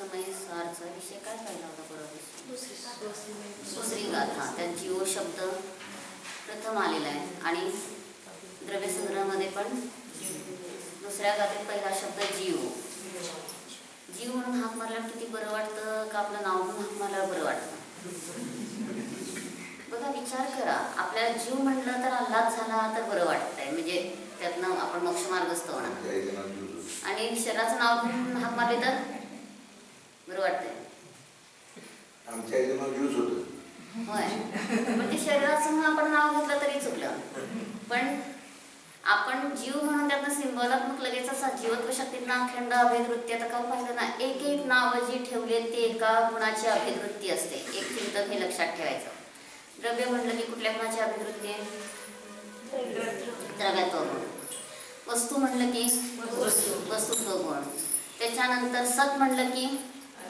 समयसारचा विषय काय पाहिला होता बरोबर? दुसरी गाथा. त्यांची ओ शब्द प्रथम आलेला आहे आणि द्रव्यसंग्रहामध्ये पण दुसऱ्या गाथेत पहिला शब्द जीव. जीव म्हणून हाक मारल्यावर किती बरं वाटतं का आपलं नाव म्हणून हाक मारल्यावर बरं वाटतं? बघा, विचार करा. आपल्याला जीव म्हटलं तर आल्हाद झाला तर बरं वाटतंय, म्हणजे त्यातनं आपण मोक्षमार्गस्थ होणार. आणि शरीराचं नाव घेऊन हाक मारले तर बरं वाटतंय. आमच्या इथे नाव ज्यूस होतं. होय, पण ते शरीराचं आपण नाव घेतलं तरी चुकलं. पण आपण जीव म्हणून त्यातनं सिंबॉलात्मक लगेच असा जीवत्व शक्तींना अखंड अभेदवृत्ती. आता काल पाहिलं ना, एक एक नावं जी ठेवली ते एका गुणाची अभेदवृत्ती असते. एक चिंतन हे लक्षात ठेवायचं. द्रव्य म्हटलं की कुठल्या गुणाची अभेदवृत्ती आहे? द्रव्यत्व गुण. वस्तू म्हणलं की वस्तुत्व गुण. त्याच्यानंतर सत म्हणलं की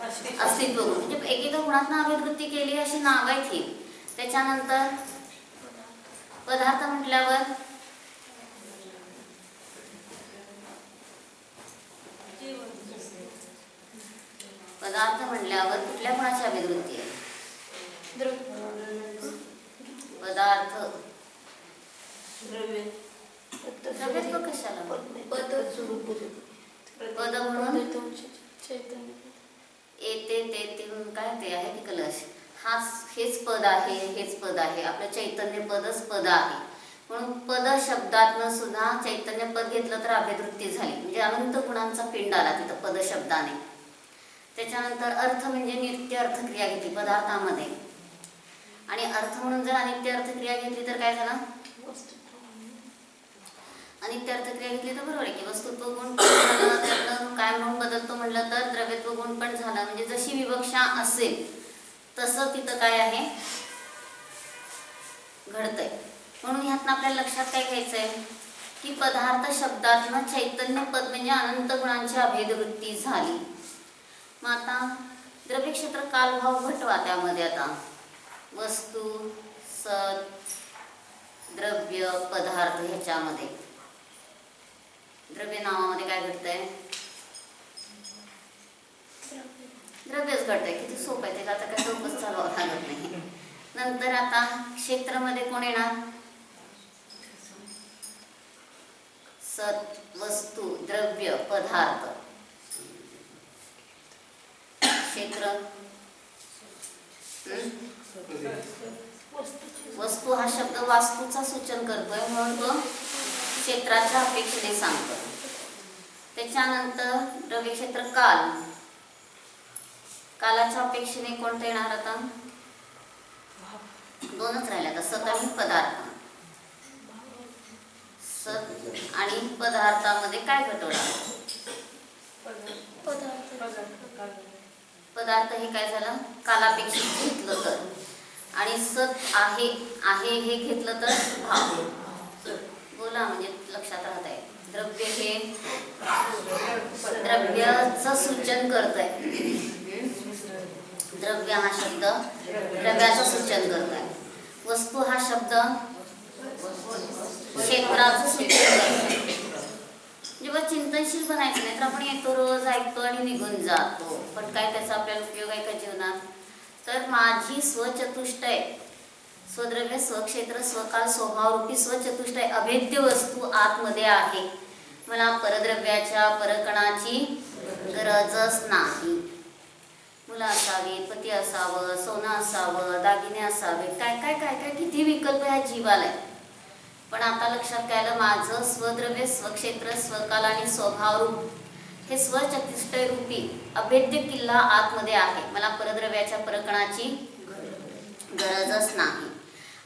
अस्तित्व गुण. म्हणजे एकेका गुणातनं अभिवृत्ती केली अशी नाव आहेत ही. त्याच्यानंतर पदार्थ म्हटल्यावर कुठल्या गुणाची अभिवृत्ती आहे? पदार्थ. द्रव्यत्व कशाला? पद म्हणून येते ते काय ते आहे की कलश. हेच पद आहे, हेच पद आहे. आपलं चैतन्य पदच पद आहे. म्हणून पद शब्दातनं सुद्धा चैतन्य पद घेतलं तर अभेदवृत्ती झाली, म्हणजे अनंत गुणांचा पिंड आला तिथं पद शब्दाने. त्याच्यानंतर अर्थ म्हणजे नित्य अर्थक्रिया घेतली पदार्थामध्ये. आणि अर्थ म्हणून जर अनित्य अर्थक्रिया घेतली तर काय झालं? अनित्य अर्थक्रिया घेतली तर बरोबर आहे की वस्तुत्व गुण त्यातनं काय म्हणून बदलतो म्हटलं तर द्रव्यत्व गुण पण झाला. म्हणजे जशी विवक्षा असेल तसं तिथं काय आहे घडतंय. म्हणून ह्यातनं आपल्याला लक्षात काय घ्यायचंय की पदार्थ शब्दातनं चैतन्य पद म्हणजे अनंत गुणांची अभेदवृत्ती झाली. मग आता द्रव्य क्षेत्र कालभाव घटवा. त्यामध्ये आता वस्तू, सत, द्रव्य, पदार्थ ह्याच्यामध्ये द्रव्य नावामध्ये काय घडतंय? द्रव्यच घडतंय. किती सोपं आहे ते, आता काय डोकंच चालवावं लागत नाही. नंतर आता क्षेत्रामध्ये कोण येणार? सत, वस्तू, द्रव्य, पदार्थ. क्षेत्र वस्तू हा शब्द वास्तूचा सूचन करतोय म्हणून तो क्षेत्राच्या अपेक्षेने सांगतो. त्याच्यानंतर द्रव्य क्षेत्र काल. कालाच्या अपेक्षेने कोणतं येणार? आता दोनच राहिले आता, सत आणि पदार्थ. सत आणि पदार्थामध्ये काय घटवला? पदार्थ हे काय झालं? कालापेक्षित घेतलं तर. आणि सत आहे हे घेतलं तर भाव. बोला म्हणजे लक्षात राहत आहे. द्रव्य हे द्रव्याचं सूचन करत आहे. द्रव्य हा शब्द द्रव्याचं सूचन करत आहे. वस्तू हा शब्द क्षेत्राचं सूचन करत आहे. जेव्हा चिंतनशील बनायचं नाही तर आपण येतो, रोज ऐकतो आणि निघून जातो. पण काय त्याचा आपल्याला उपयोग आहे का जीवनात? तर माझी स्वचतुष्टय, स्वद्रव्य, स्वक्षेत्र, स्वकाल, स्वभावरूपी स्वचतुष्टय अभेद्य वस्तू आतमध्ये आहे. मला परद्रव्याच्या परकणाची गरजच नाही. मुलं असावी, पती असावं, सोनं असावं, दागिने असावे, काय काय काय काय किती विकल्प ह्या जीवाला आहे. पण आता लक्षात काय आलं? माझं स्वद्रव्य, स्वक्षेत्र, स्वकाल आणि स्वभावरूप हे स्वचतुष्टय रूपी अभेद्य किल्ला आतमध्ये आहे. मला परद्रव्याच्या परकणाची गरजच नाही.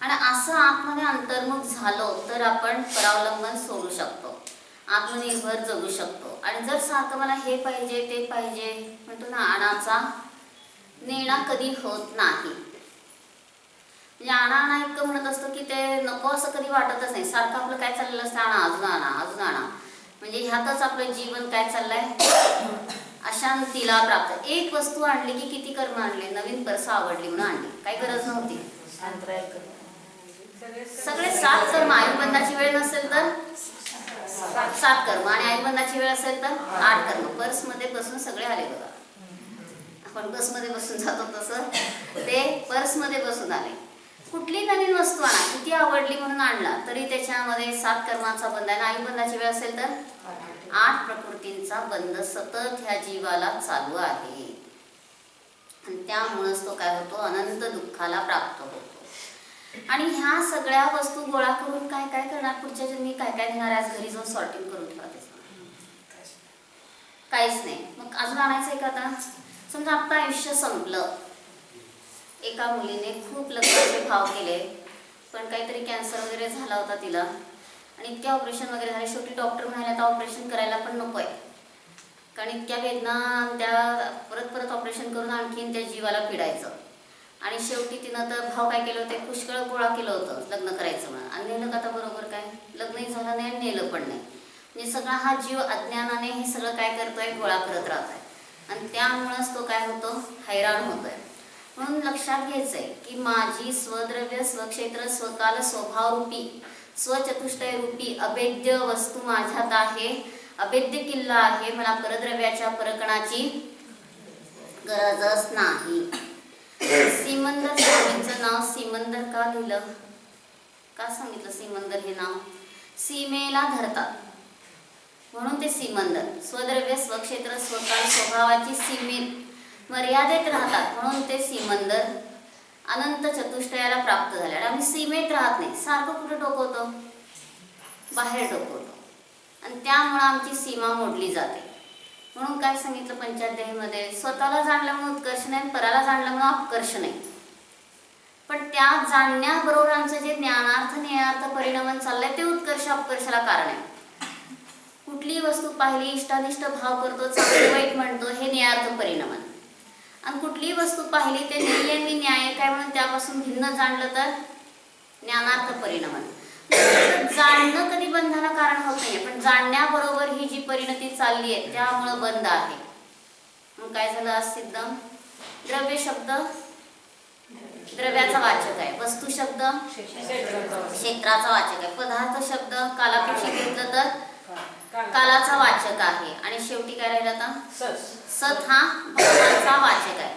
आणि असं आतमध्ये अंतर्मुख झालो तर आपण परावलंबन सोडू शकतो, आत्मनिर्भर जगू शकतो. आणि जर सारखं मला हे पाहिजे ते पाहिजे म्हणतो ना, आणाचा नेणा कधी होत नाही. म्हणजे आणा इतकं म्हणत असतो की ते नको असं कधी वाटतच नाही. सारखं आपलं काय चाललेलं असतं? आणा, अजून आणा, अजून आणा. म्हणजे ह्यातच आपलं जीवन काय चाललंय? अशांतीला प्राप्त. एक वस्तू आणली की किती कर्म आणले? नवीन पर्स आवडली म्हणून आणली, काही गरज नव्हती. सगळे 7 कर्म. आयुर्बंधाची वेळ नसेल तर 7 कर्म आणि आयुर्बंधाची वेळ असेल तर 8 कर्म. पर्समध्ये बसून सगळे आले बघा. आपण बसमध्ये बसून जातो तसं ते पर्समध्ये बसून आले. कुठली नवीन वस्तू आणा, किती आवडली म्हणून आणला तरी त्याच्यामध्ये 7 कर्माचा बंध आहे. आयुबंधाची वेळ असेल तर 8 प्रकृतींचा बंध सतत ह्या जीवाला चालू आहे आणि त्यामुळेच तो काय होतो, अनंत दुःखाला प्राप्त होतो. आणि ह्या सगळ्या वस्तू गोळा करून काय काय करणार, पुढच्या जन्मी काय काय घेणार, आज घरी जाऊन सॉर्टिंग करून ठेवा. काहीच नाही. मग अजून आणायचंय का? आता समजा आता आयुष्य संपलं, एका मुलीने खूप लग्नाचे भाव केले पण काहीतरी कॅन्सर वगैरे झाला होता तिला आणि इतके ऑपरेशन वगैरे झाले. शेवटी डॉक्टर म्हणाले आता ऑपरेशन करायला पण नको आहे, कारण इतक्या वेदना, त्या परत परत ऑपरेशन करून आणखीन त्या जीवाला पिडायचं. आणि शेवटी तिनं तर भाव काय केलं होतं, पुष्कळ गोळा केलं होतं लग्न करायचं म्हणून. आणि नेलं का? आता बरोबर काय, लग्नही झालं नाही आणि नेलं पण नाही. म्हणजे सगळा हा जीव अज्ञानाने हे सगळं काय करतोय, गोळा करत राहतोय आणि त्यामुळंच तो काय होतो, हैराण होतोय. म्हणून लक्षात घ्यायचंय की माझी स्वद्रव्य, स्वक्षेत्र, स्वकाल, स्वभावरूपी, स्वचतुष्टय रूपी अभेद्य वस्तू माझ्यात आहे, अभेद्य किल्ला आहे. मला परद्रव्याच्या परकणाची गरजच नाही. सिमंदर स्वामींचं नाव सिमंदर का लिहिलं, का सांगितलं सिमंदर हे नाव? सीमेला धरतात म्हणून ते सिमंदर. स्वद्रव्य, स्वक्षेत्र, स्वकाल, स्वभावाची सीमेत मर्यादेत राहतात म्हणून ते सिमंदर अनंत चतुष्टयाला प्राप्त झाले. आणि आम्ही सीमेत राहत नाही, सारखं कुठं डोकवतो, बाहेर डोकवतो आणि त्यामुळं आमची सीमा मोडली जाते. म्हणून काय सांगितलं पंचाध्यायीमध्ये, स्वतःला जाणल्यामुळे उत्कर्ष नाही, पराला जाणल्यामुळे अपकर्ष नाही. पण त्या जाणण्याबरोबर आमचं जे ज्ञानार्थ न्यायार्थ परिणमन चाललंय ते उत्कर्ष अपकर्षाला कारण आहे. कुठलीही वस्तू पाहिली, इष्टानिष्ट भाव करतो, चांगलं वाईट म्हणतो, हे न्यायार्थ परिणमन. आणि कुठलीही वस्तू पाहिली ते न्याय आणि न्याय काय म्हणून त्यापासून भिन्न जाणलं तर ज्ञानार्थ परिणमन. जाणणं कधी बंधाला कारण होत नाहीये, पण जाणण्याबरोबर ही जी परिणती चालली आहे त्यामुळं बंध आहे. मग काय झालं आज सिद्ध? द्रव्य शब्द द्रव्याचा वाचक आहे, वस्तू शब्द क्षेत्राचा वाचक आहे, पदार्थ शब्द कालापेक्षा घेतलं तर कालाचा वाचक आहे आणि शेवटी काय राहिला आता? सत हा भावाचा वाचक आहे.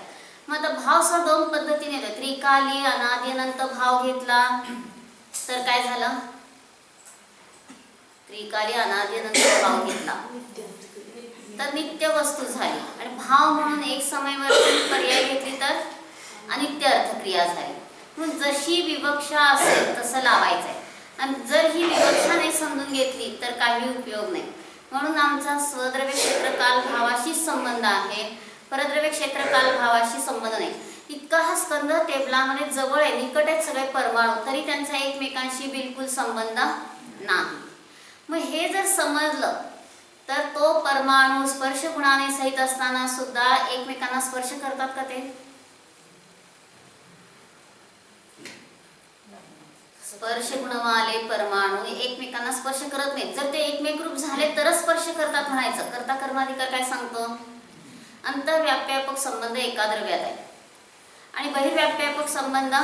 मग आता भाव सा 2 पद्धतीने येतो. त्रिकाली अनादि अनंत भाव घेतला तर काय झालं? त्रिकाली अनादि अनंत भाव घेतला तर नित्य वस्तू झाली. आणि भाव म्हणून एक समयवर पर्याय घेतली तर अनित्य अर्थक्रिया झाली. म्हणून जशी विवक्षा असेल तसं लावायचं आहे. आणि जर ही विवक्षा नाही समजून घेतली तर काही उपयोग नाही. म्हणून आमचा स्वद्रव्य क्षेत्र काल भावाशी संबंध आहे, परद्रव्य क्षेत्र काल भावाशी संबंध नाही. इतका हा स्कंद टेबलामध्ये जवळ आहे, निकट आहेत सगळे परमाणू, तरी त्यांचा एकमेकांशी बिलकुल संबंध नाही. मग हे जर समजलं तर तो परमाणू स्पर्श गुणाने सहित असताना सुद्धा एकमेकांना स्पर्श करतात का? ते स्पर्श गुणवाले परमाणू एकमेकांना स्पर्श करत नाहीत. जर ते एकमेकरूप झाले तरच स्पर्श करतात म्हणायचं. कर्ता कर्माधिकार काय सांगतो? अंतर्व्याप्यापक संबंध एका द्रव्यात आहे आणि बहिर्व्याप्यापक संबंध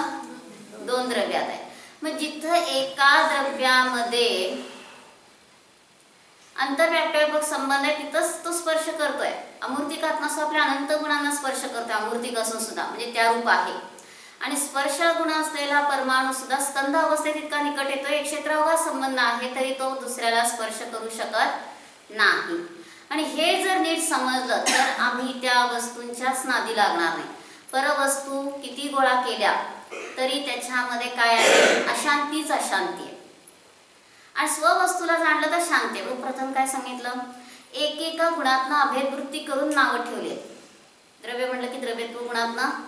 2 द्रव्यात आहे. मग जिथं एका द्रव्यामध्ये अंतर्व्याप्यापक संबंध आहे तिथंच तो स्पर्श करतोय. अमूर्तिकात नसो आपल्या अनंत गुणांना स्पर्श करतोय, अमूर्तिक असून सुद्धा, म्हणजे त्या रूप आहे. आणि स्पर्श गुण असलेला परमाणू सुद्धा स्कंद अवस्थेत इतका निकट येतोय, एक क्षेत्रावघा संबंध आहे तरी तो दुसऱ्याला स्पर्श करू शकत नाही. आणि हे जर नीट समजलं तर आम्ही त्या वस्तूंच्याच नादी लागणार नाही. परवस्तू किती गोळा केल्या तरी त्याच्यामध्ये काय आहे? अशांतीच अशांती आहे. आणि स्ववस्तूला जाणलं तर शांती आहे. प्रथम काय सांगितलं? एकेका गुणातनं अभेदवृत्ती करून नावं ठेवली. द्रव्य म्हटलं की द्रव्यत्व गुणातनं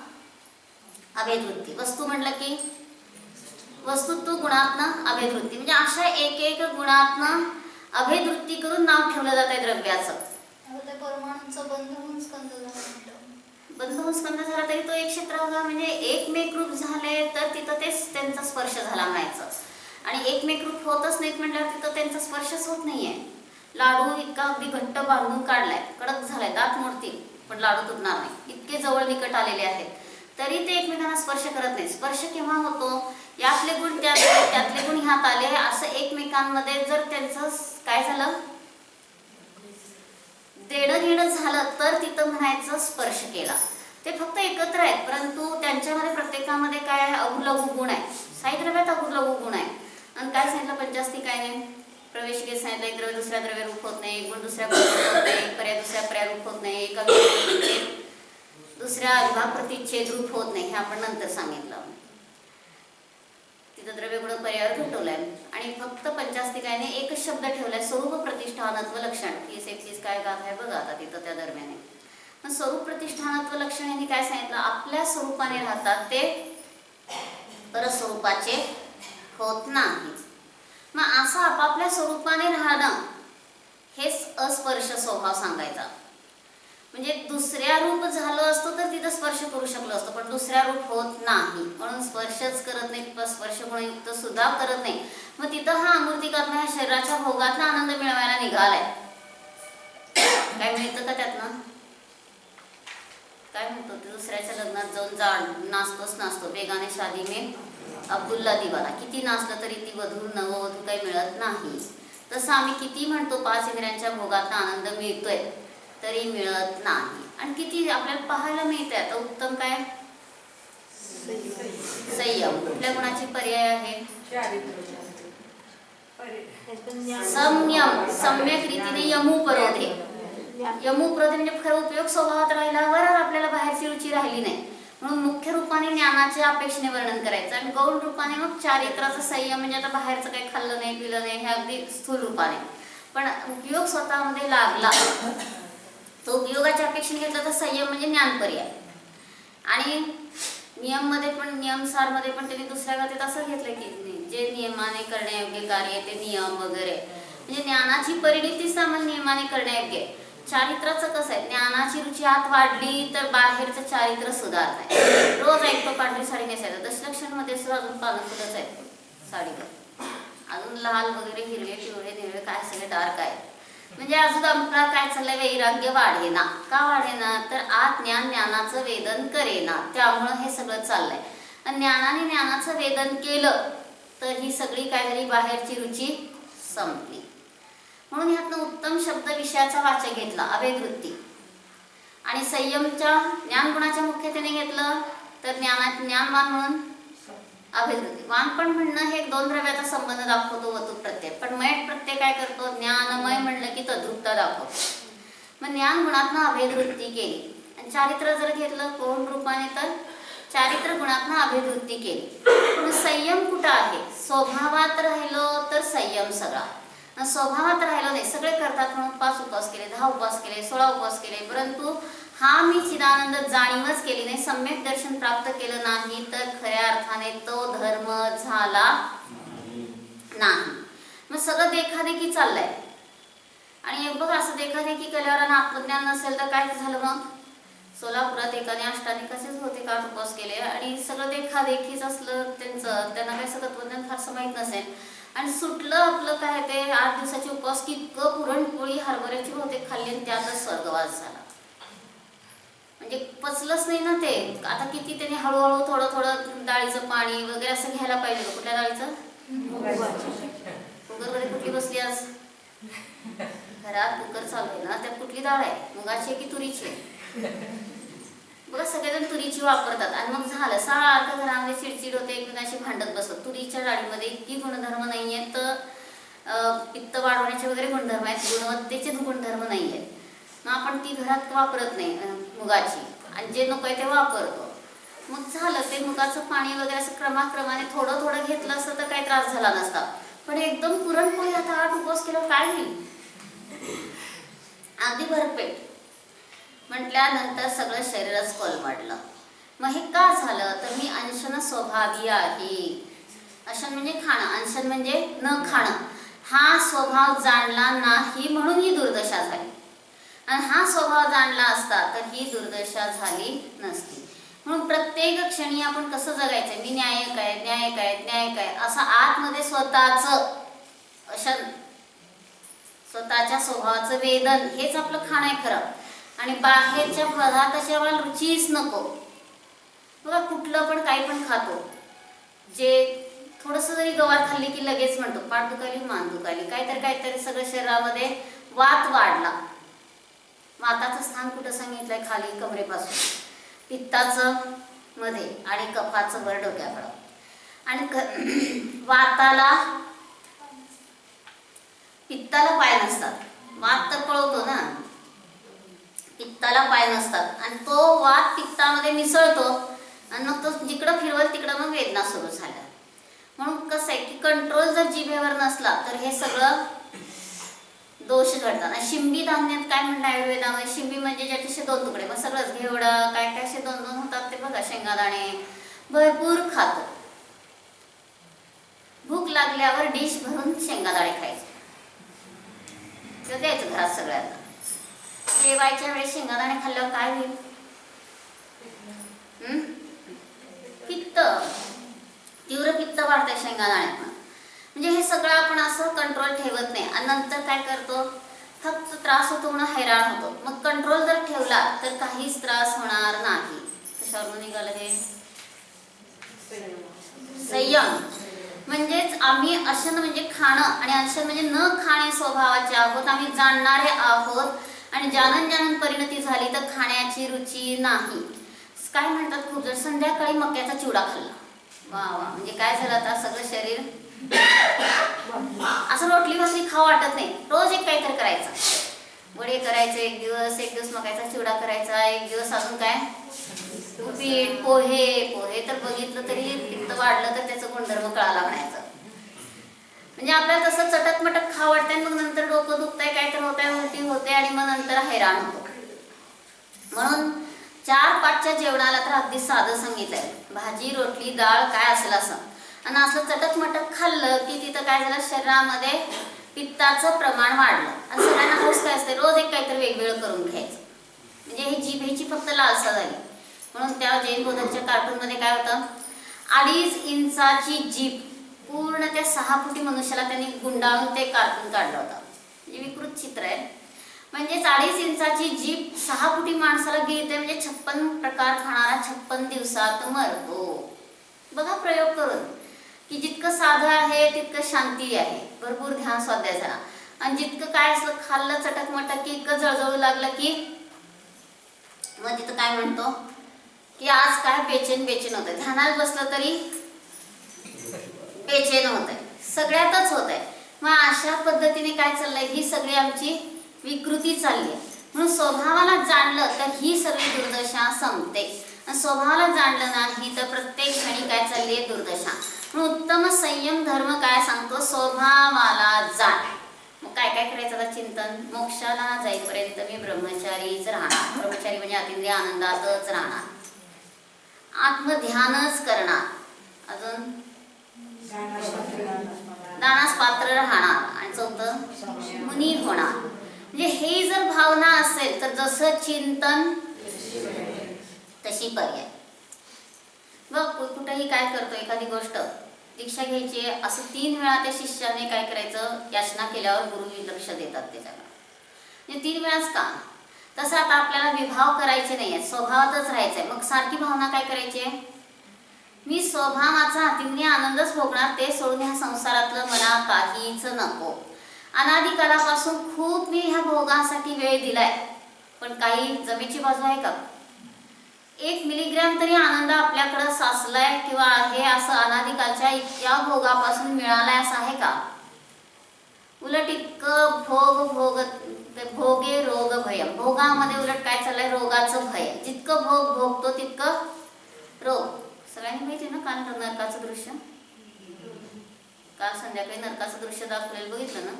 अभेदवृत्ती, वस्तू म्हटलं की वस्तुत्व गुणातनं अभेदवृत्ती, म्हणजे अशा एक गुणातनं अभेदवृत्ती करून नाव ठेवलं जात आहे द्रव्याचं. परमाणूंचा बंध होऊन स्कंद झाला, बंध होऊन स्कंद झाला तरी तो एक क्षेत्रावघा, म्हणजे एकमेकरूप झाले तर तिथं तेच त्यांचा स्पर्श झाला म्हणायचं. आणि एकमेकरूप होतच नाहीत म्हटल्यावर तिथं त्यांचा स्पर्शच होत नाहीये. लाडू इतका अगदी घट्ट बांधून काढलाय, कडक झालाय, दात मोडतील पण लाडू तुटणार नाही, इतके जवळ निकट आलेले आहेत तरी ते एकमेकांना स्पर्श करत नाही. स्पर्श केव्हा होतो? यातले गुण त्यातले गुण ह्यात आले असं एकमेकांमध्ये जर त्यांचं काय झालं, देणं घेणं झालं तर तिथं म्हणायचं स्पर्श केला. ते फक्त एकत्र आहेत, परंतु त्यांच्यामध्ये प्रत्येकामध्ये काय आहे, अगुलगू गुण आहे. साई द्रव्यात अगुलगू गुण आहे. आणि काय सांगितलं पंचास्ती काय नाही, प्रवेशिकेत सांगितलं एक द्रव्य दुसऱ्या द्रव्य रूप होत नाही, एक गुण दुसऱ्या गुण रूप होत नाही, एक पर्याय दुसऱ्या पर्याय रूप होत नाही, एका प्रतिच्छेद दुसऱ्या विभाग प्रतिच्छेद रूप होत नाही. हे आपण नंतर सांगितलं. तिथं द्रव्य गुण पर्यायावर भेटवलाय. आणि फक्त पंचास्ती काय नाही, एकच शब्द ठेवलाय, स्वरूप प्रतिष्ठानत्व लक्षण. 30-31 काय गाथ आहे बघा आता तिथं त्या दरम्यान. मग स्वरूप प्रतिष्ठानत्व लक्षण यांनी काय सांगितलं, आपल्या स्वरूपाने राहतात ते परस्वरूपाचे होत नाही. मग असं आपापल्या स्वरूपाने राहणं हेच अस्पर्श स्वभाव सांगायचा. म्हणजे दुसऱ्या रूप झालं असतं तर तिथं स्पर्श करू शकलो असतो, पण दुसऱ्या रूप होत नाही म्हणून स्पर्शच करत नाही, स्पर्श गुणयुक्त सुद्धा करत नाही. मग तिथं हा अमूर्तिकर्म ह्या शरीराच्या भोगातला आनंद मिळवायला निघालाय. काय मिळतं का त्यातनं, काय म्हणतो ते, दुसऱ्याच्या लग्नात जाऊन नाचतो बेगाने शादी में अब्दुल्ला दिवाला. किती नाचलं तरी ती वधू नववधू काही मिळत नाही. तसं आम्ही किती म्हणतो 5 इंद्रियांच्या भोगातला आनंद मिळतोय तरी मिळत नाही. आणि किती आपल्याला पाहायला मिळतंय. आता उत्तम काय, संयम. कुठल्या गुणाची पर्याय आहे, संयम. सम्यक रीतीने यमुपरोधे. यमुपरोधे म्हणजे खरं उपयोग स्वभावात राहिल्यावर आपल्याला बाहेरची रुची राहिली नाही, म्हणून मुख्य रूपाने ज्ञानाच्या अपेक्षेने वर्णन करायचं. आणि गौण रूपाने मग चारित्राचा संयम, म्हणजे आता बाहेरचं काही खाल्लं नाही पिलं नाही हे अगदी स्थूल रूपाने, पण उपयोग स्वतःमध्ये लागला तो उपयोगाच्या अपेक्षेने घेतला तर संयम म्हणजे ज्ञान पर्याय. आणि नियममध्ये पण, नियमसारमध्ये पण त्यांनी दुसऱ्या गाथेत असं घेतलं की जे नियमाने करण्यायोग्य कार्य ते नियम वगैरे, म्हणजे ज्ञानाची परिणिती सामान्य नियमाने करण्यायोग्य. चारित्राचं कसं आहे, ज्ञानाची रुची आत वाढली तर बाहेरचं चारित्र सुधारत आहे. रोज ऐकतो पांढरी साडी नेसायचं, दशलक्षणमध्ये सुद्धा अजून पानफुलच आहे साडीवर, अजून लाल वगैरे हिरवे पिवळे निळे काय सगळे डार्क आहे. म्हणजे अजून आपला काय चाललंय, वैराग्य वाढेना. का वाढेना तर आत ज्ञानाचं वेदन करेना, त्यामुळं हे सगळं चाललंय. आणि ज्ञानाने ज्ञानाचं वेदन केलं तर ही सगळी काय झाली, बाहेरची रुची संपली. म्हणून ह्यातनं उत्तम शब्द विषयाचा वाचक घेतला, अभेदवृत्ती. आणि संयमच्या ज्ञान गुणाच्या मुख्यतेने घेतलं तर ज्ञानवान म्हणून अभेदवृत्ती. वानपण म्हणणं हे 2 द्रव्याचा संबंध दाखवतो, वतू प्रत्यय. पण मयट प्रत्यय काय करतो, ज्ञानमय म्हणलं की तद्रुपता दाखवतो. मग ज्ञान गुणातनं अभेदवृत्ती केली. आणि चारित्र जर घेतलं गौण रूपाने तर चारित्र गुणातनं अभेदवृत्ती केली. मग संयम कुठं आहे, स्वभावात राहिलो तर संयम सगळा. स्वभावात राहिलो नाही, सगळे करतात म्हणून 5 उपवास केले, 10 उपवास केले, 16 उपवास केले, परंतु हा मी चिदानंद जाणीवच केली नाही, सम्यक दर्शन प्राप्त केलं नाही तर खऱ्या अर्थाने तो धर्म झाला नाही. मग सगळं देखादेखी चाललंय. आणि बघ असं देखादेखी केल्यावर आत्मज्ञान नसेल तर काय झालं, मग सोलापुरात एकाने अष्टाधिकाचेच होते 8 उपवास केले आणि सगळं देखादेखीच असलं त्यांचं, त्यांना काय तत्वज्ञान फारसं माहीत नसेल. आणि सुटलं आपलं काय ते 8 दिवसाचे उपवास, की इतकं पुरणपोळी हरभऱ्याची होते खाल्ली आणि त्यातच स्वर्गवास झाला. म्हणजे पचलंच नाही ना ते. आता किती त्यांनी हळूहळू थोडं थोडं डाळीचं पाणी वगैरे असं घ्यायला पाहिजे. कुठल्या डाळीचं, कुकरमध्ये कुठली बसली आज घरात, कुकर चालू आहे ना, त्यात कुठली डाळ आहे, मुगाची की तुरीची आहे. बघा सगळेजण तुरीची वापरतात. आणि मग झालं सारखं घरामध्ये चिडचिड होते, एकमेकांशी भांडत बसतात. तुरीच्या डाळीमध्ये इतकी गुणधर्म नाही आहेत, पित्त वाढवण्याचे वगैरे गुणधर्म आहेत, गुणवत्तेचे गुणधर्म नाही आहेत. मग आपण ती घरात वापरत नाही मुगाची, आणि जे नको आहे ते वापरतो. मग झालं ते मुगाचं पाणी वगैरे असं क्रमाक्रमाने थोडं थोडं घेतलं असतं तर काही त्रास झाला नसता. पण एकदम पुरणपोळी आता 8 उपवास केलं काय होईल, अगदी भरपेट म्हटल्यानंतर सगळं शरीरच कोलमडलं. मग हे का झालं तर मी अंशन स्वभावी आहे. अंशन म्हणजे खाणं, अंशन म्हणजे न खाणं. हा स्वभाव जाणला नाही म्हणून ही दुर्दशा झाली. आणि हा स्वभाव जाणला असता तर ही दुर्दशा झाली नसती. म्हणून प्रत्येक क्षणी आपण कसं जगायचं, मी न्यायक आहे, न्यायक आहे, न्यायक आहे असं आतमध्ये स्वतःचं अशन, स्वतःच्या स्वभावाचं वेदन हेच आपलं खाणं आहे खरं. आणि बाहेरच्या पदार्थाची आम्हाला रुचीच नको. बघा कुठलं पण काही पण खातो, जे थोडंसं जरी गवार खाल्ली की लगेच म्हणतो पाठ दुखाली, मान दुखाली, काहीतरी सगळं शरीरामध्ये वात वाढला. वाताचं स्थान कुठं सांगितलंय, खाली कमरेपासून. पित्ताचं मध्ये आणि कफाचं वर डोक्याकडं आणि वाताला पित्ताला पाय नसतात. वात तर पळवतो ना, पित्ताला पाय नसतात आणि तो वात पित्तामध्ये मिसळतो आणि मग तो जिकडं फिरवल तिकडं मग वेदना सुरू झाल्या. म्हणून कसं आहे की कंट्रोल जर जिभेवर नसला तर हे सगळं दोष घडतात. आणि शिंबी धान्यात काय म्हणणं आयुर्वेदामध्ये, शिंबी म्हणजे ज्याचे 2 तुकडे, मग सगळंच घेवडं काय काय असे 2-2 होतात ते बघा, शेंगादाणे भरपूर खातो. भूक लागल्यावर डिश भरून शेंगादाणे खायचे किंवा द्यायचं घरात सगळ्यांना. जेवायच्या वेळेस शेंगादाणे खाल्ल्यावर काय होईल? पित्त, तीव्र पित्त वाढतं शेंगादाण्यातनं. म्हणजे हे सगळं आपण असं कंट्रोल ठेवत नाही आणि नंतर काय करतो, फक्त त्रास होतो म्हणून हैराण होतो. मग कंट्रोल जर ठेवला तर काहीच त्रास होणार नाही. कशावरून निघालं हे? संयम. म्हणजेच आम्ही अशन म्हणजे खाणं आणि अशन म्हणजे न खाणे स्वभावाचे आहोत. आम्ही जाणणारे आहोत आणि जानन परिणती झाली तर खाण्याची रुची नाही. काय म्हणतात खूप जण, संध्याकाळी मक्याचा चिवडा खाल्ला, वा वा, म्हणजे काय झालं आता सगळं शरीर असं रोटली भाकरी खाऊ वाटत नाही. रोज एक काहीतरी करायचं, वडे करायचे एक दिवस मक्याचा चिवडा करायचा एक दिवस, अजून काय उपीट पोहे तर बघितलं तरी पित्त वाढलं तर त्याचं गुणधर्म कळाला म्हणायचं. म्हणजे आपल्याला तसं चटक मटक खाऊ वाटतंय, मग नंतर डोकं दुखतंय, काय तर होतंय, उलटी होते आणि मग नंतर हैराण होतो. म्हणून 4-5च्या जेवणाला तर अगदी साधं सांगितलंय, भाजी रोटली डाळ काय असेल असं, आणि असं चटक मटक खाल्लं की तिथं काय झालं, शरीरामध्ये पित्ताचं प्रमाण वाढलं. आणि सगळ्यांना हौस काय असते, रोज एक काहीतरी वेगवेगळं करून घ्यायचं. म्हणजे ही जिभेची फक्त लालसा झाली. म्हणून त्या जैन बोधकच्या कार्टूनमध्ये काय होतं, 2.5 इंचाची जीभ पूर्ण त्या 6 फुटी मनुष्याला त्यांनी गुंडाळून ते कार्टून काढलं होतं. म्हणजे विकृत चित्र आहे. म्हणजे 2.5 इंचाची जीभ 6 फुटी माणसाला गिळते, म्हणजे 56 प्रकार खाणारा 56 दिवसात मरतो. बघा प्रयोग करून की जितकं साधं आहे तितकं शांती आहे, भरपूर ध्यान स्वाध्याय झाला. आणि जितकं काय असलं खाल्लं चटक मटक की इतकं जळजळू लागलं की मग तिथं काय म्हणतो की आज काय बेचैन होत आहे, ध्यानाला बसलं तरी बेचैन होत आहे, सगळ्यातच होत आहे. मग अशा पद्धतीने काय चाललंय, ही सगळी आमची विकृती चालली आहे. म्हणून स्वभावाला जाणलं तर ही सगळी दुर्दशा संपते, आणि स्वभावाला जाणलं नाही तर प्रत्येक क्षणी काय चालली आहे, दुर्दशा. म्हणून उत्तम संयम धर्म काय सांगतो, स्वभावाला जाण. मग काय काय करायचं आता चिंतन, मोक्षाला जाईपर्यंत मी ब्रह्मचारीच राहणार. ब्रह्मचारी म्हणजे अतिंद्रिय आनंदातच राहणार, आत्मध्यानच करणार, अजून दानास पात्र राहणार, आणि 4 मुनी होणार. म्हणजे हे जर भावना असेल तर जसं चिंतन तशी पर्याय. बघ कुठेही काय करतो, एखादी गोष्ट दीक्षा घ्यायची असं 3 वेळा त्या शिष्याने काय करायचं, याचना केल्यावर गुरु लक्ष देतात त्याच्याकडे. म्हणजे 3 वेळाच का, तसं आता आपल्याला विभाव करायचे नाही आहे, स्वभावातच राहायचं आहे. मग सारखी भावना काय करायची आहे, मी स्वभावाचा अतिंद्रिय आनंदच भोगणार, ते सोडून ह्या संसारातलं मला काहीच नको. अनादिकालापासून खूप मी ह्या भोगासाठी वेळ दिलाय, पण काही जमेची बाजू आहे का? 1 मिलीग्रॅम तरी आनंद आपल्याकडं साचलाय किंवा आहे असं अनादिकालच्या इतक्या भोगापासून मिळालाय असं आहे का? उलट इतकं भोगे रोग भयम, भोगामध्ये उलट काय चाललंय, रोगाचं भय. जितकं भोगतो तितकं रोग. सगळ्यांनी माहिती ना काल नरकाचं दृश्य, काल संध्याकाळी नरकाचं दृश्य दाखवलेलं बघितलं ना,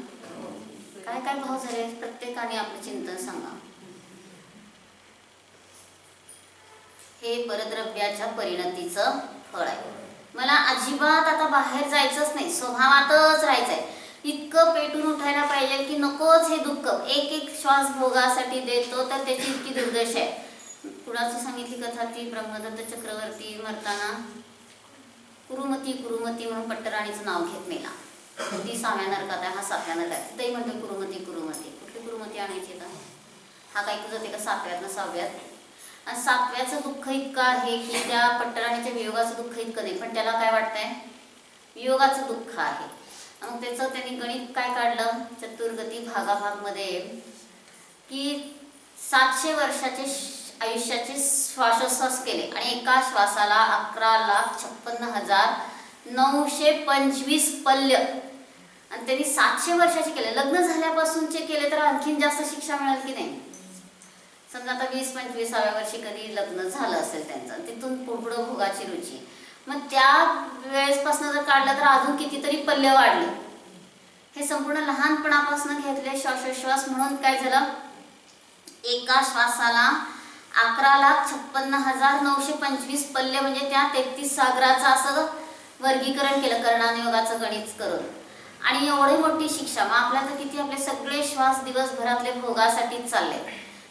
काय काय भाव झाले. प्रत्येकाने आपलं चिंतन सांगा. हे परद्रव्याच्या परिणतीचं फळ आहे. मला अजिबात आता बाहेर जायचंच नाही, स्वभावातच राहायचंय. इतकं पेटून उठायला पाहिजे की नकोच हे दुःख, एक श्वास भोगासाठी देतो तर त्याची इतकी दुर्दशा आहे. कुणाची सांगितली कथा ती, ब्रह्मदत्त चक्रवर्ती मरताना कुरुमती म्हणून पट्टराणीचं नाव घेत मेला. ती 6व्या नरकात आहे, हा 7व्या नरकात. तिथंही म्हणतो कुरुमती. कुठली कुरुमती आणायची तर हा काय तुझं ते का 7व्यात ना 6व्यात. आणि 7व्याचं दुःख इतकं आहे की त्या पट्टराणीच्या वियोगाचं दुःख इतकं नाही, पण त्याला काय वाटतंय, वियोगाचं दुःख आहे. मग त्याचं त्यांनी गणित काय काढलं चतुर्गती भागाभागमध्ये की 700 वर्षाचे आयुष्याचे श्वासोश्वास केले आणि एका श्वासाला 11,56,925 पल्य, आणि त्यांनी 700 वर्षाचे केले. लग्न झाल्यापासूनचे केले तर आणखीन जास्त शिक्षा मिळेल की नाही? समजा आता 20-25व्या वर्षी कधी लग्न झालं असेल त्यांचं, तिथून पुढं भोगाची रुची, मग त्या वेळेसपासून जर काढलं तर अजून कितीतरी पल्य वाढले. हे संपूर्ण लहानपणापासून घेतले श्वासोश्वास, म्हणून काय झालं, एका श्वासाला 11,56,925 पल्य, म्हणजे त्या 33 सागराचं असं वर्गीकरण केलं कर्णानुयोगाचं गणित करून. आणि एवढी मोठी शिक्षा. मग आपल्याला तर किती, आपले सगळे श्वास दिवसभरातले भोगासाठीच चालले,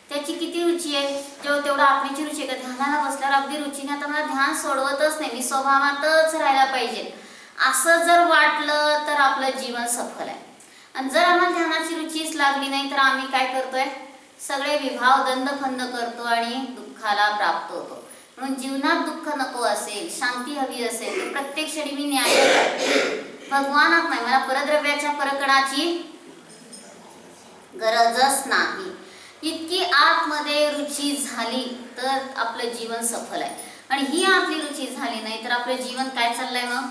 त्याची किती रुची आहे? तेवढं आपणीची रुची आहे का? ध्यानाला बसल्यावर अगदी रुचीने आता मला ध्यान सोडवतच नाही, मी स्वभावातच राहायला पाहिजे, असं जर वाटलं तर आपलं जीवन सफल आहे. आणि जर आम्हाला ध्यानाची रुचीच लागली नाही तर आम्ही काय करतोय, सगळे विभाव दंडफंद करतो आणि दुःखाला प्राप्त होतो. म्हणून जीवनात दुःख नको असेल, शांती हवी असेल तर प्रत्येक क्षणी मी न्याय करते, भगवानात नाही. मला परद्रव्याच्या परकणाची गरजच नाही. इतकी आतमध्ये रुची झाली तर आपलं जीवन सफल आहे. आणि ही आतली रुची झाली नाही तर आपलं जीवन काय चाललंय, मग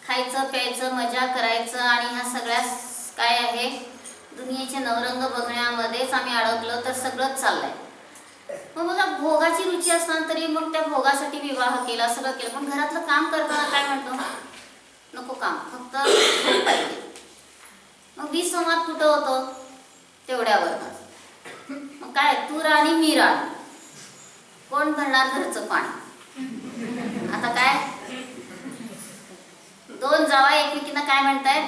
खायचं प्यायचं मजा करायचं आणि ह्या सगळ्या काय आहे, दुनियेचे नवरंग बघण्यामध्येच आम्ही अडकलो तर सगळंच चाललंय. मग बघा, भोगाची रुची असताना तरी मग त्या भोगासाठी विवाह केला, सगळं केलं, पण घरातलं काम करताना काय म्हणतो, नको काम, फक्त पाहिजे. मग विसंवाद कुठं होतो, तेवढ्यावर. मग काय, तू राणी मी राणी, कोण भरणार घरचं पाणी? आता काय, दोन जावा एकमेकींना काय म्हणतायत,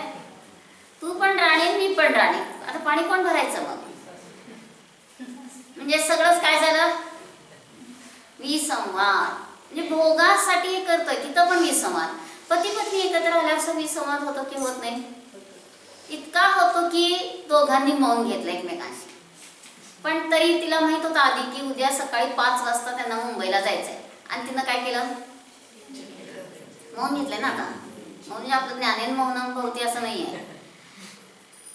तू पण राणी मी पण राणी, आता पाणी कोण भरायचं? मग म्हणजे सगळंच काय झालं, विसंवाद. म्हणजे भोगासाठी हे करतोय, तिथं पण विसंवाद. पती पत्नी एकत्र आल्यावर असं विसंवाद होतो की होत नाही? इतका होतो की दोघांनी मौन घेतलं एकमेकांशी. पण तरी तिला माहित होतं आधी की उद्या सकाळी 5 वाजता त्यांना मुंबईला जायचंय, आणि तिनं काय केलं, मौन घेतलंय ना. आता मौन म्हणजे आपलं ज्ञानेन मौनम भवती असं नाही आहे.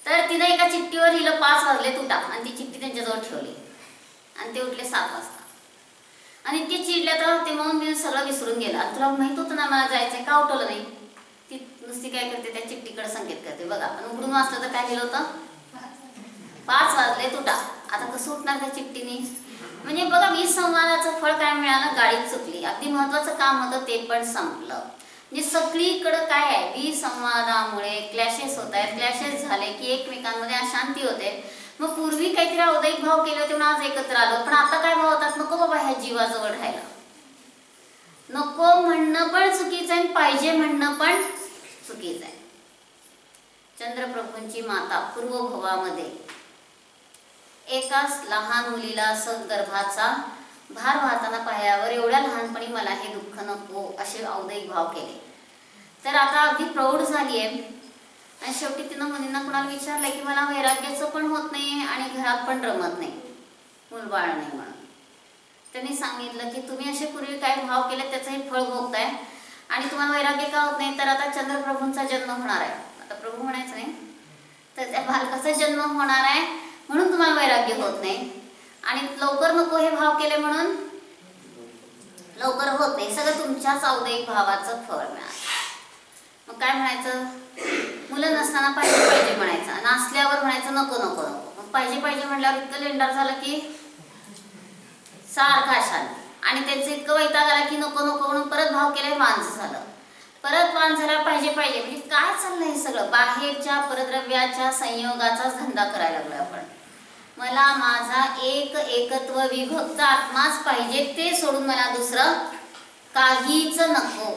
तर तिनं एका चिठ्ठीवर लिहिलं 5 वाजले तुटा, आणि ती चिठ्ठी त्यांच्याजवळ ठेवली, आणि ते उठले 7 वाजता. आणि ते चिडल्या तर ते मौन बिन सगळं विसरून गेलं. आणि तुला माहित होतं ना मला जायचंय, का उठवलं नाही? ती नुसती काय करते, त्या चिठ्ठीकडे संकेत करते. बघा, पण उघडून वाचलं तर काय लिहिलं होतं, 5 वाजले तुटा. आता कसं उठणार त्या चिठ्ठीने? म्हणजे बघा, विसंवादाचं फळ काय मिळालं, गाडीच चुकली. अगदी महत्वाचं काम होतं ते पण संपलं. म्हणजे सगळीकडं काय आहे, विसंवादामुळे क्लॅशेस होत आहेत. क्लॅशेस झाले की एकमेकांमध्ये अशांती होते. मग पूर्वी काहीतरी औदैक भाव केले होते म्हणून आज एकत्र आलो, पण आता काय भाव होतात, नको बाबा ह्या जीवाजवळ राहायला. नको म्हणणं पण चुकीचं आहे, पाहिजे म्हणणं पण चुकीचं आहे. चंद्रप्रभूंची माता पूर्वभवामध्ये एकाच लहान मुलीला असं गर्भाचा भार वाहताना पाहिल्यावर एवढ्या लहानपणी मला हे दुःख नको असे औदैक भाव केले. तर आता अगदी प्रौढ झाली आहे आणि शेवटी तिनं मुलींना कुणाला विचारलंय की मला वैराग्याचं पण होत नाही आणि घरात पण रमत नाही, मूलबाळ नाही म्हणून. त्यांनी सांगितलं की तुम्ही असे पूर्वी काय भाव केले त्याचं हे फळ भोगताय आणि तुम्हाला वैराग्य का होत नाही, तर आता चंद्रप्रभूंचा जन्म होणार आहे. आता प्रभू म्हणायचं नाही, तर त्या बालकाचा जन्म होणार आहे म्हणून तुम्हाला वैराग्य होत नाही, आणि लवकर नको हे भाव केले म्हणून लवकर होत नाही. सगळं तुमच्याच औदैक भावाचं फळ मिळालं. मग काय म्हणायचं, मुलं नसताना पाहिजे पाहिजे म्हणायचं, नसल्यावर म्हणायचं नको नको नको. मग पाहिजे पाहिजे म्हटल्यावर इतकं लेंडार झालं की सारखा शांत, आणि त्यांचं इतकं वैताग आला की नको नको म्हणून परत भाव केले, वांझ झालं. परत वांझ झाला पाहिजे पाहिजे. म्हणजे काय चाललंय हे सगळं, बाहेरच्या परद्रव्याच्या संयोगाचाच धंदा करायला लागलोय आपण. मला माझा एकत्व विभक्त आत्माच पाहिजे, ते सोडून मला दुसरं काहीच नको.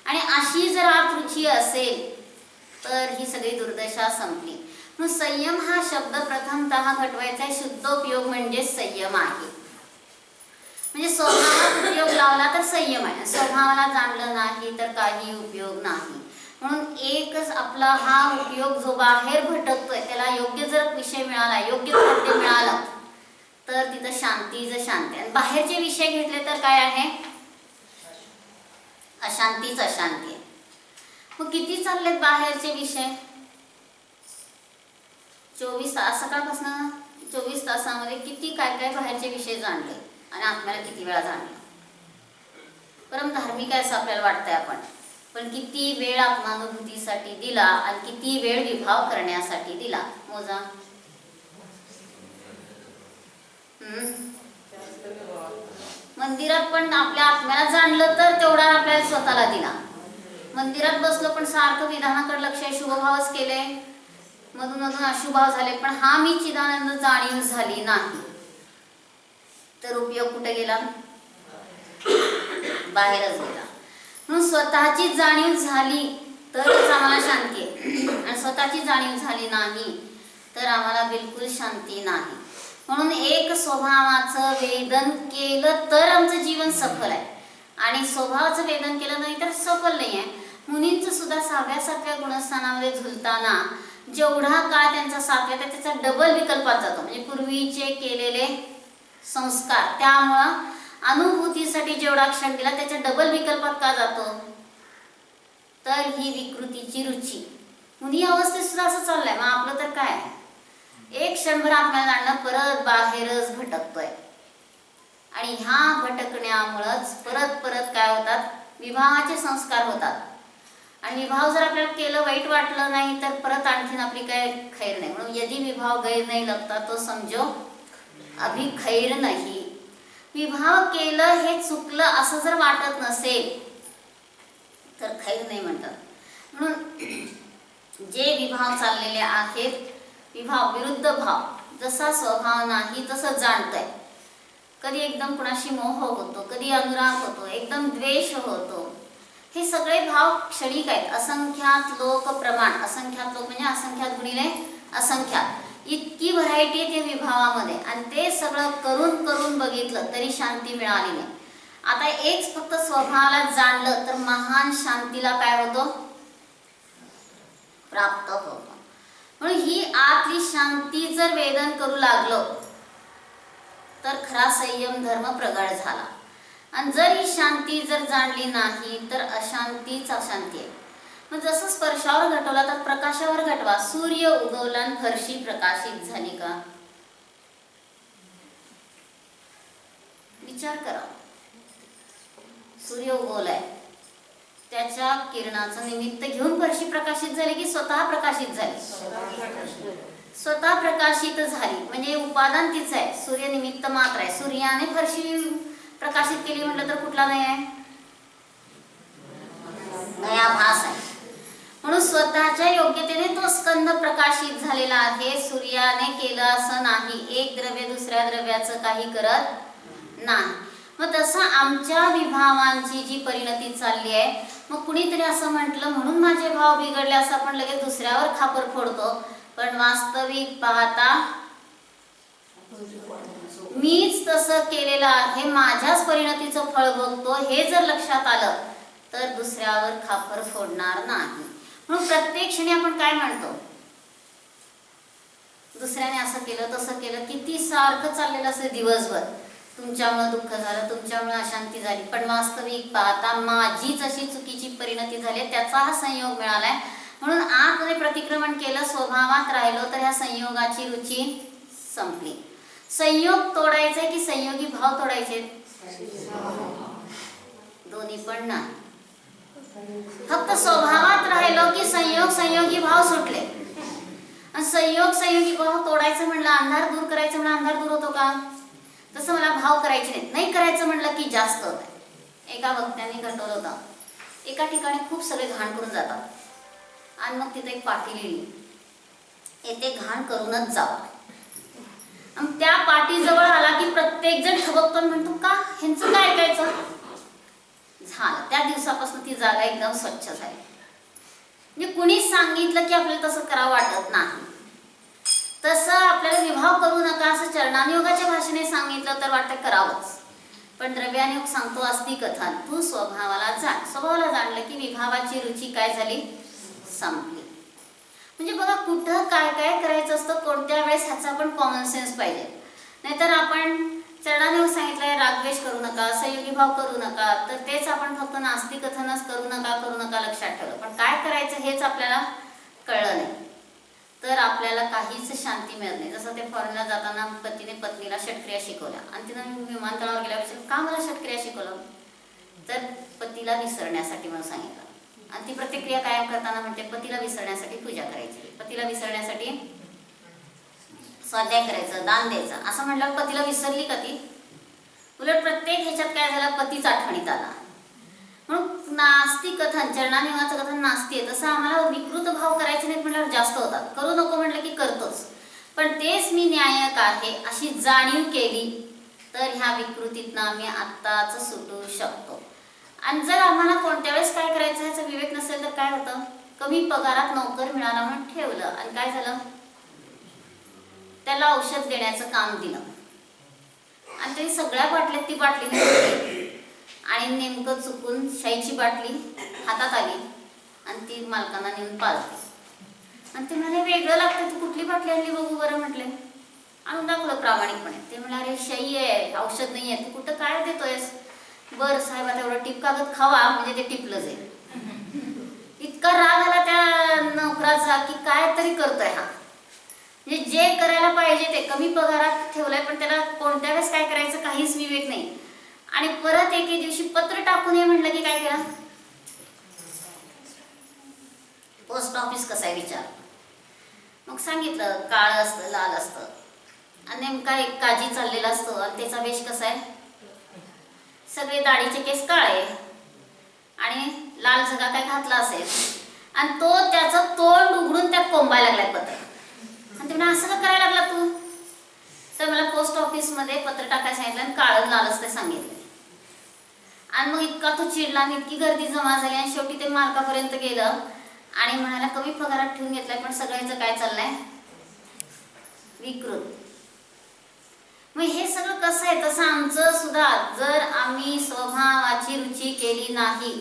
आणि अशी जर आतरुची असेल तर ही सगळी दुर्दशा संपली. मग संयम हा शब्द प्रथमतः घटवायचा शुद्ध उपयोग म्हणजे संयम आहे. म्हणजे स्वभावात उपयोग लावला तर संयम आहे, स्वभावाला जाणलं नाही तर काही उपयोग नाही. म्हणून एकच आपला हा उपयोग जो बाहेर भटकतोय त्याला योग्य जर विषय मिळाला, योग्य खाद्य मिळालं तर तिथं शांतीच शांती. आणि बाहेरचे विषय घेतले तर काय आहे, अशांतीच अशांती आहे. मग किती चाललेत बाहेरचे विषय, 24 तास, सकाळपासून 24 तासामध्ये किती काय काय बाहेरचे विषय जाणले. आणि आत्म्याला किती वेळा जाणलं. परम धार्मिक आहे असं आपल्याला वाटतंय आपण, पण किती वेळ आत्मानुभूतीसाठी दिला आणि किती वेळ विभाव करण्यासाठी दिला, मोजा. मंदिरात पण आपल्या आत्म्याला जाणलं तर तेवढा आपल्याला स्वतःला दिला. मंदिरात बसलो पण सारखं विधानाकडे लक्ष आहे, शुभभावच केले, मधून मधून अशुभाव झाले, पण हा मी चिदानंद जाणीव झाली नाही तर उपयोग कुठे गेला? बाहेरच गेला. म्हणून स्वतःची जाणीव झाली तरच आम्हाला शांती आहे, आणि स्वतःची जाणीव झाली नाही तर आम्हाला बिलकुल शांती नाही. म्हणून एक स्वभावाचं वेदन केलं तर आमचं जीवन सफल आहे, आणि स्वभावाचं वेदन केलं नाही तर सफल नाही आहे. मुनींचं सुद्धा 6व्या-7व्या गुणस्थानामध्ये झुलताना जेवढा काळ त्यांचा 7व्या त्याचा डबल विकल्पात जातो, म्हणजे पूर्वीचे केलेले संस्कार, त्यामुळं अनुभूतीसाठी जेवढा क्षण दिला त्याच्या डबल विकल्पात का जातो? तर ही विकृतीची रुची. मुनी अवस्थेत सुद्धा असं चाललंय. मग आपलं तर काय, एक क्षणभर आत्म्याला जाणणं, परत बाहेरच भटकतोय. आणि ह्या भटकण्यामुळंच परत परत काय होतात? विवाहाचे संस्कार होतात. आणि विवाह जर आपल्याला केलं, वाईट वाटलं नाही तर परत आणखीन आपली काय खैर नाही. म्हणून यदि विवाह गैर नाही लगता तो समजो अभी खैर नाही. विवाह केलं हे चुकलं असं जर वाटत नसेल तर खैर नाही म्हणतात. म्हणून जे विवाह चाललेले आहेत, विवाह विरुद्ध भाव, जसा स्वभाव नाही तसं जाणतंय. कधी एकदम कुणाशी मोह होतो, कधी अनुराग होतो, एकदम द्वेष होतो. हे सगळे भाव क्षणिक आहेत. असंख्यात लोक प्रमाण, असंख्यात लोक म्हणजे असंख्यात गुणिले असंख्यात, इतकी व्हरायटी आहे त्या विभावामध्ये, आणि ते सगळं करून करून बघितलं तरी शांती मिळाली नाही. आता एक फक्त स्वभावाला जाणलं तर महान शांतीला काय होतो? प्राप्त होतो. म्हणून ही आतली शांती जर वेदन करू लागलो तर खरा संयम धर्म प्रगट झाला. आणि जर ही शांती जर जाणली नाही तर अशांतीच अशांती आहे. मग जसं स्पर्शावर घटवला तर प्रकाशावर घटवा. सूर्य उगवला आणि फरशी प्रकाशित झाली का? विचार करा. सूर्य उगवलाय, त्याच्या किरणाचं निमित्त घेऊन फरशी प्रकाशित झाली की स्वतः प्रकाशित झाली? स्वतः प्रकाशित झाली. म्हणजे उपादान तीच आहे, सूर्य निमित्त मात्र आहे. सूर्याने फरशी प्रकाशित केली म्हटलं तर कुठला नाही आहे? नया भास आहे. म्हणून स्वतःच्या योग्यतेने तो स्कंद प्रकाशित झालेला आहे. सूर्याने केलं असं नाही. एक द्रव्य दुसऱ्या द्रव्याचं काही करत नाही. मग तसं आमच्या विभावांची जी परिणती चालली आहे, मग कुणीतरी असं म्हटलं म्हणून माझे भाव बिघडले असं आपण लगेच दुसऱ्यावर खापर फोडतो. पण वास्तविक पाहता मीच तसं केलेलं आहे, माझ्याच परिणतीचं फळ बघतो, हे जर लक्षात आलं तर दुसऱ्यावर खापर फोडणार नाही. म्हणून प्रत्येक क्षणी आपण काय म्हणतो? दुसऱ्याने असं केलं तसं केलं, किती सारखं चाललेलं असं दिवसभर, तुमच्यामुळे दुःख झालं, तुमच्यामुळे अशांती झाली. पण वास्तविक पाहता माझीच अशी चुकीची परिणती झाली, त्याचा हा संयोग मिळालाय. म्हणून आतमध्ये प्रतिक्रमण केलं, स्वभावात राहिलो तर ह्या संयोगाची रुची संपली. संयोग तोडायचे की संयोगी भाव तोडायचे? दोन्ही पण नाही. फक्त स्वभावात राहिलो की संयोग संयोगी भाव सुटले. आणि संयोग संयोगी भाव तोडायचं म्हणलं, अंधार दूर करायचं म्हणलं, अंधार दूर होतो का? तसं मला भाव करायचे नाही करायचं म्हणलं की जास्त होत आहे. एका वक्त्याने घटवलं होतं, एका ठिकाणी खूप सगळे घाण करून जातात आणि मग तिथे एक पाटी लिहिली, येथे घाण करूनच जावं. आणि त्या पाटीजवळ आला की प्रत्येक जण ठबकतो आणि म्हणतो का ह्यांचं काय ऐकायचं? झालं, त्या दिवसापासून ती जागा एकदम स्वच्छ झाली. म्हणजे कुणीच सांगितलं की आपल्याला तसं करावं वाटत नाही. तसं आपल्याला विभाव करू नका असं चरणानुयोगाच्या भाषेने सांगितलं तर वाटतं करावंच. पण द्रव्यानुयोग सांगतो अस्ति कथन, तू स्वभावाला जाण. स्वभावाला जाणलं की विभावाची रुची काय झाली? संपली. म्हणजे बघा कुठं काय काय करायचं असतं, कोणत्या वेळेस ह्याचा पण कॉमन सेन्स पाहिजे. नाहीतर आपण चरणानुयोग सांगितलंय रागद्वेष करू नका, संयोगी भाव करू नका, तर तेच आपण फक्त नास्तिक कथनच करू नका लक्षात ठेवलं. पण काय करायचं हेच आपल्याला कळलं नाही. तर आपल्याला काहीच शांती मिळत नाही. जसं ते फॉरेनला जाताना पतीने पत्नीला षटक्रिया शिकवल्या आणि तिनं विमानतळावर गेल्यावर का मला षटक्रिया शिकवलं, तर पतीला विसरण्यासाठी म्हणून सांगितलं. आणि ती प्रतिक्रिया कायम करताना म्हणते पतीला विसरण्यासाठी पूजा करायची, पतीला विसरण्यासाठी स्वाध्याय करायचं, दान द्यायचं. असं म्हटल्यावर पतीला विसरली का ती? उलट प्रत्येक ह्याच्यात काय झालं, पतीच आठवणीत आला. म्हणून नास्ती कथन, चरणानिवाचं कथन नास्ती आहे. तसं आम्हाला विकृत भाव करायचे नाहीत म्हटल्यावर जास्त होतात. करू नको म्हटलं की करतोच, पण तेच मी न्यायक आहे अशी जाणीव केली तर ह्या विकृतीतनं आम्ही आत्ताच सुटू शकतो. आणि जर आम्हाला कोणत्या वेळेस काय करायचं ह्याचा विवेक नसेल तर काय होतं, कमी पगारात नोकर मिळाला म्हणून ठेवलं आणि काय झालं, त्याला औषध देण्याचं काम दिलं आणि तरी सगळ्या बाटल्यात ती बाटली नव्हती आणि नेमकं चुकून शाईची बाटली हातात आली आणि ती मालकांना नेऊन पाजली. आणि ते म्हणाले वेगळं लागतं, तू कुठली बाटली आणली बघू बरं म्हटले. आणून दाखवलं प्रामाणिकपणे. ते म्हणाले अरे शाई आहे, औषध नाही आहे, तू कुठं काय देतोयस. बरं साहेब आता एवढं टिप कागद खावा म्हणजे ते टिपलं जाईल. इतका राग आला त्या नोकराचा की काय तरी करतोय हा, म्हणजे जे करायला पाहिजे ते कमी पगारात ठेवलंय पण त्याला कोणत्या वेळेस काय करायचं काहीच विवेक नाही. आणि परत एके दिवशी पत्र टाकून ये म्हटलं की काय केलं, पोस्ट ऑफिस कसं आहे विचार. मग सांगितलं काळं असतं लाल असतं आणि नेमका एक काजी चाललेला असतो आणि त्याचा वेश कसा आहे, सगळे दाढीचे केस काळे आणि लाल झगा काय घातला असेल आणि तो त्याचं तोंड उघडून त्यात कोंबायला लागलाय पत्र. आणि ते असं का करायला लागला तू, तर मला पोस्ट ऑफिसमध्ये पत्र टाकायला सांगितलं आणि काळं लाल असते सांगितलं. आणि मग इतका तो चिडला आणि इतकी गर्दी जमा झाली आणि शेवटी ते मालकापर्यंत गेलं आणि म्हणाला कमी पगारात ठेवून घेतलाय पण सगळ्यांचं काय चाललंय विकृत. मग हे सगळं कसं आहे, तसं आमचं सुद्धा जर आम्ही स्वभावाची रुची केली नाही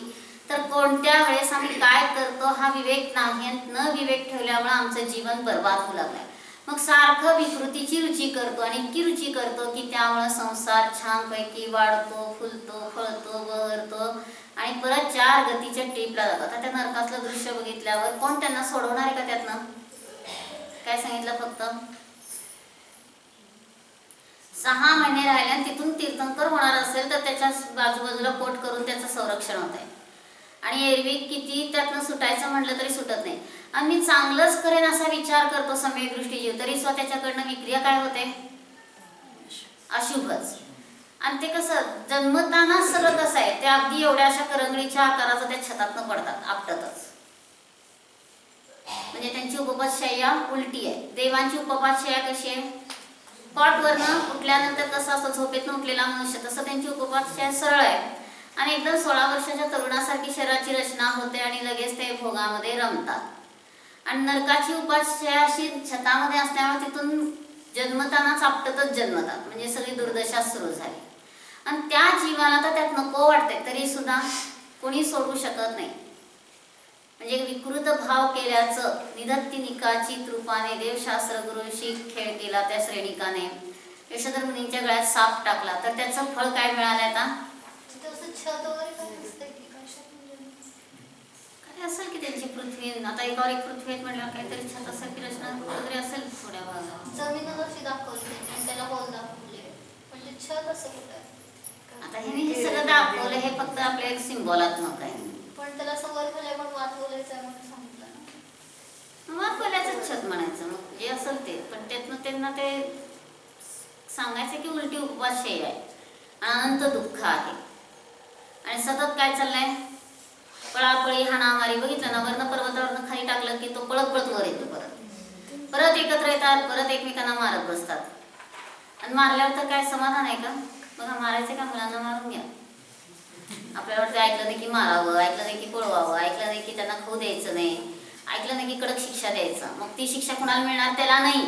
तर कोणत्या वेळेस आम्ही काय करतो हा विवेक नाही, न विवेक ठेवल्यामुळे आमचं जीवन बर्बाद होऊ लागलंय. मग सारखं विकृतीची रुची करतो आणि इतकी रुची करतो की त्यामुळे संसार छानपैकी वाढतो, फुलतो, फळतो, बहरतो आणि परत 4 गतीच्या ट्रिपला जातात. आता त्या नरकातलं दृश्य बघितल्यावर कोण त्यांना सोडवणार आहे का त्यातनं, काय सांगितलं फक्त 6 महिने राहिले आणि तिथून तीर्थंकर होणार असेल तर त्याच्या बाजूबाजूला पोट करून त्याचं संरक्षण होत आहे. आणि एरवी किती त्यातनं सुटायचं म्हटलं तरी सुटत नाही. आणि मी चांगलंच करेन असा विचार करतो सम्यक दृष्टी जीव, तरी स्वतःच्याकडनं विक्रिया काय होते अशुभच. आणि ते कसं जन्मताना सगळं कसं आहे, ते अगदी एवढ्या अशा करंगळीच्या आकाराचं त्या छतातनं पडतात आपटतच. म्हणजे त्यांची उपपातशय्या उलटी आहे, देवांची उपपातशय्या कशी आहे, कॉटवरनं उठल्यानंतर कसं असतं झोपेतनं उठलेला मनुष्य तसं त्यांची उपपातशय्या सरळ आहे. आणि एकदम 16 वर्षाच्या तरुणासारखी शरीराची रचना होते आणि लगेच ते भोगामध्ये रमतात. आणि नरकाची उपाश्रया अशी छतामध्ये असल्यामुळे तिथून जन्मतानाच आपटतच जन्मतात, म्हणजे सगळी दुर्दशा सुरू झाली. आणि त्या जीवाला तर त्यात नको वाटते तरी सुद्धा कोणी सोडू शकत नाही. म्हणजे विकृत भाव केल्याचं निधत्तिनिकाची कृपाने देवशास्त्र गुरुशी खेळ केला त्या श्रेणिकाने, यशोधर मुनींच्या गळ्यात साप टाकला तर त्याचं फळ काय मिळालं आता, छत वगैरे काय नसते की काय असेल की त्यांची पृथ्वी, आता एकावर एक पृथ्वी आहेत म्हटल्यावर काहीतरी छतासारखी रचना वगैरे असेल थोड्या भागात. जमीनच अशी दाखवली आणि त्याला होल दाखवले पण ते छत असं कुठं आहे. आता हे सगळं दाखवलं हे फक्त आपल्या एक सिम्बॉलात्मक आहे. पण त्याला असं वर झालंय पण वाद बोलायचं आहे म्हणून सांगितलं ना, मग खोल्याचंच छत म्हणायचं मग जे असेल ते. पण त्यातनं त्यांना ते सांगायचं की उलटी उपवासशय्या आहे, अनंत दुःख आहे आणि सतत काय चाललंय पळापळी हाणामारी. बघितलं ना, वरनं पर्वतावरनं खाली टाकलं की तो पळत पळत वर येतो, परत एकत्र येतात, परत एकमेकांना मारत बसतात. आणि मारल्यावर तर काय समाधान आहे का, बघा मारायचं का, मुलांना मारून घ्या. आपल्याला वाटतं ऐकलं नाही की मारावं, ऐकलं नाही की पळवावं, ऐकलं नाही की त्यांना खाऊ द्यायचं नाही, ऐकलं नाही की कडक शिक्षा द्यायचं. मग ती शिक्षा कुणाला मिळणार, त्याला नाही,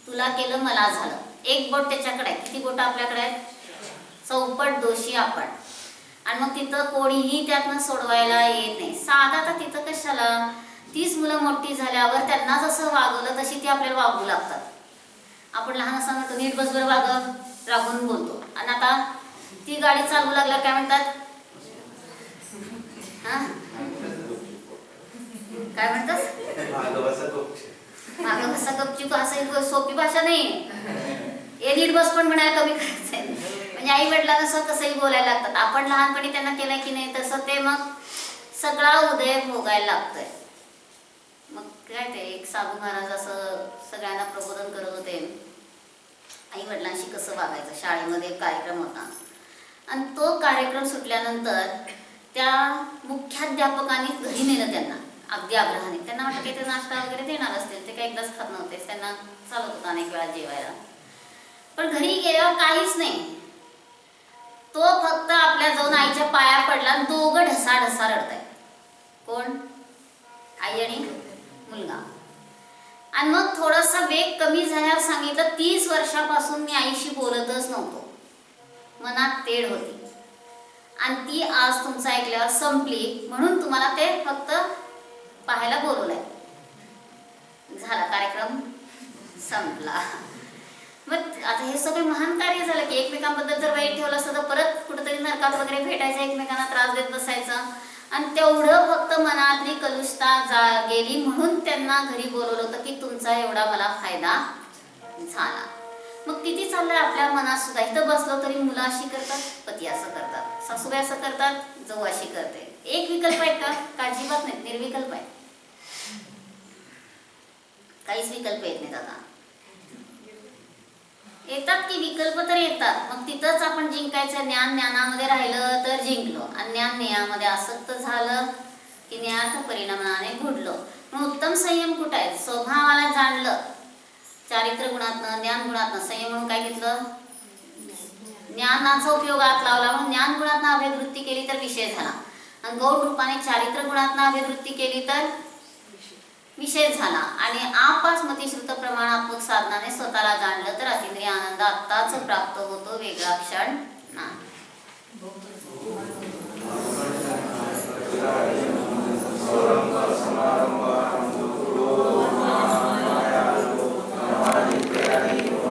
तुला केलं मला झालं. एक बोट त्याच्याकडे आहे, किती बोट आपल्याकडे आहेत, चौपट दोषी आपण. आणि मग तिथं कोणीही त्यातनं सोडवायला येत नाही. साधा तर तिथं कशाला, 30 मुलं मोठी झाल्यावर त्यांना जसं वागवलं तशी ती आपल्याला वागवू लागतात. आपण लहान असताना म्हणतो नीट बसवर वागव, रागून बोलतो. आणि आता ती गाडी चालवू लागल्यावर काय म्हणतात, हा काय म्हणतात, मागं कसा गपचूप असं सोपी भाषा नाही हे नीट बस पण म्हणायला कमी करायचंय. म्हणजे आई वडिलांना कसंही बोलायला लागतात. आपण लहानपणी त्यांना केलं की नाही तसं ते मग सगळा उदय भोगायला लागतोय. मग काय ते एक साधू महाराज असं सगळ्यांना प्रबोधन करत होते आई वडिलांशी कसं वागायचं. शाळेमध्ये एक कार्यक्रम होता आणि तो कार्यक्रम सुटल्यानंतर त्या मुख्याध्यापकांनी घरी नेलं त्यांना अगदी आग्रहाने. त्यांना वाटतं की ते नाश्ता वगैरे देणार असतील, ते काही एकदाच खात नव्हते, त्यांना चालत होतं अनेक वेळा जेवायला. पण घरी गेल्यावर काहीच नाही. तो फक्त आपल्या जाऊन आईच्या पाया पडला आणि दोघं ढसा रडताय. कोण? आई आणि मुलगा. आणि मग थोडासा वेग कमी झाल्यावर सांगितलं 30 वर्षापासून मी आईशी बोलतच नव्हतो, मनात तेढ होती आणि ती आज तुमचं ऐकल्यावर संपली म्हणून तुम्हाला ते फक्त पाहायला बोलवलंय. झाला कार्यक्रम संपला. मग आता हे सगळे महान कार्य झालं की एकमेकांबद्दल जर वाईट ठेवलं असतं तर परत कुठेतरी नरकात वगैरे भेटायचं, एकमेकांना त्रास देत बसायचं. आणि तेवढं फक्त मनातली कलुषता गेली म्हणून त्यांना घरी बोलवलं होतं की तुमचा एवढा मला फायदा झाला. मग किती चाललंय आपल्या मनात सुद्धा. इथं बसलो तरी मुलं अशी करतात, पती असं करतात, सासूबाई असं करतात, जाऊ अशी करते. एक विकल्प आहे का? अजिबात नाही, निर्विकल्प आहे. काहीच विकल्प येत नाहीत. आता येतात की विकल्प तर येतात. मग तिथंच आपण जिंकायचं. ज्ञानामध्ये राहिलं तर जिंकलो आणि ज्ञानामध्ये आसक्त झालं की ज्ञानार्थ परिणामाने घुडलो. मग उत्तम संयम कुठं आहे? स्वभावाला जाणलं, चारित्र्य गुणातनं ज्ञान गुणातनं संयम म्हणून काय घेतलं? ज्ञानाचा उपयोगात लावला म्हणून ज्ञान गुणातनं अभिवृत्ती केली तर विषय झाला. आणि गौण रूपाने चारित्र्य गुणातनं अभिवृत्ती केली तर विषय झाला. आणि आपासमतीश्रुत प्रमाणात्मक साधनाने स्वतःला जाणलं तर अतिंद्रिय आनंद आत्ताच प्राप्त होतो, वेगळा क्षण नाही.